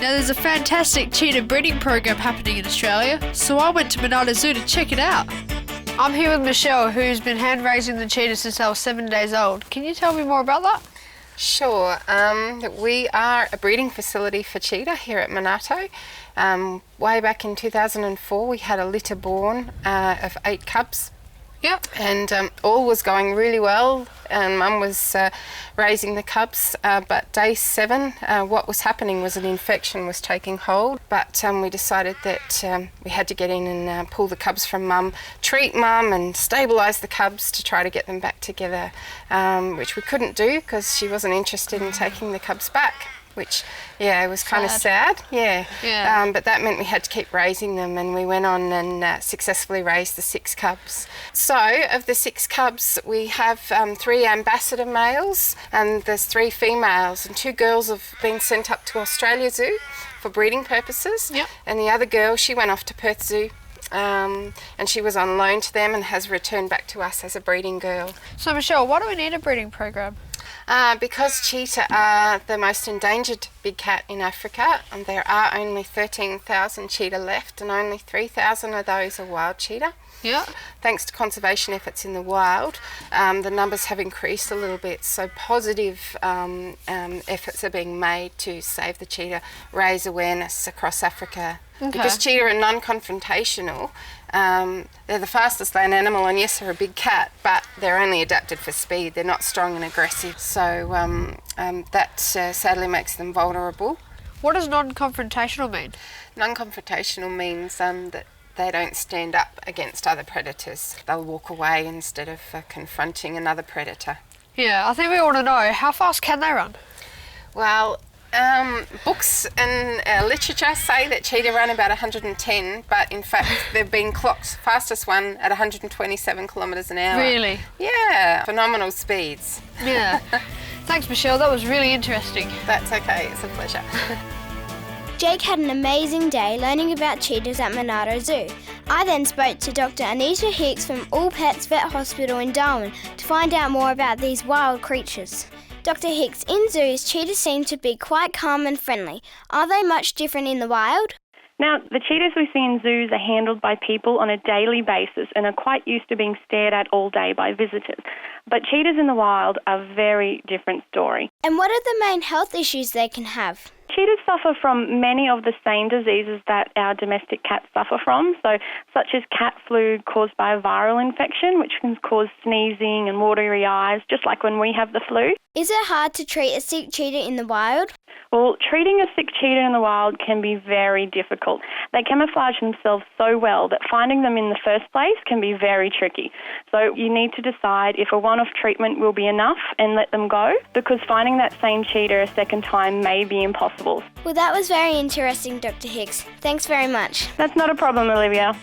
Now there's a fantastic cheetah breeding program happening in Australia, so I went to Monada Zoo to check it out. I'm here with Michelle, who's been hand raising the cheetahs since they were 7 days old. Can you tell me more about that? Sure. We are a breeding facility for cheetah here at Monada. Way back in 2004 we had a litter born of 8 cubs. Yep. And all was going really well, and Mum was raising the cubs, but day 7 what was happening was an infection was taking hold, but we decided that we had to get in and pull the cubs from Mum, treat Mum and stabilise the cubs to try to get them back together, which we couldn't do because she wasn't interested in taking the cubs back. Which, was kind of sad, but that meant we had to keep raising them, and we went on and successfully raised the 6 cubs. So, of the 6 cubs, we have 3 ambassador males, and there's 3 females, and 2 girls have been sent up to Australia Zoo for breeding purposes, and the other girl, she went off to Perth Zoo. And she was on loan to them and has returned back to us as a breeding girl. So Michelle, why do we need a breeding program? Because cheetah are the most endangered big cat in Africa, and there are only 13,000 cheetah left, and only 3,000 of those are wild cheetah. Yeah. Thanks to conservation efforts in the wild, the numbers have increased a little bit, so positive efforts are being made to save the cheetah, raise awareness across Africa. Okay. Because cheetah are non-confrontational, they're the fastest land animal, and yes, they're a big cat, but they're only adapted for speed. They're not strong and aggressive, so that sadly makes them vulnerable. What does non-confrontational mean? Non-confrontational means that they don't stand up against other predators. They'll walk away instead of confronting another predator. Yeah, I think we want to know, how fast can they run? Well, books and literature say that cheetah run about 110, but in fact they've been clocked fastest one at 127 kilometres an hour. Really? Yeah, phenomenal speeds. Yeah. Thanks Michelle, that was really interesting. That's okay, it's a pleasure. Jake had an amazing day learning about cheetahs at Monada Zoo. I then spoke to Dr. Anita Hicks from All Pets Vet Hospital in Darwin to find out more about these wild creatures. Dr. Hicks, in zoos, cheetahs seem to be quite calm and friendly. Are they much different in the wild? Now, the cheetahs we see in zoos are handled by people on a daily basis and are quite used to being stared at all day by visitors. But cheetahs in the wild are a very different story. And what are the main health issues they can have? Cheetahs suffer from many of the same diseases that our domestic cats suffer from, such as cat flu caused by a viral infection, which can cause sneezing and watery eyes, just like when we have the flu. Is it hard to treat a sick cheetah in the wild? Well, treating a sick cheetah in the wild can be very difficult. They camouflage themselves so well that finding them in the first place can be very tricky. So you need to decide if a one-off treatment will be enough and let them go, because finding that same cheetah a second time may be impossible. Well, that was very interesting, Dr. Hicks. Thanks very much. That's not a problem, Olivia.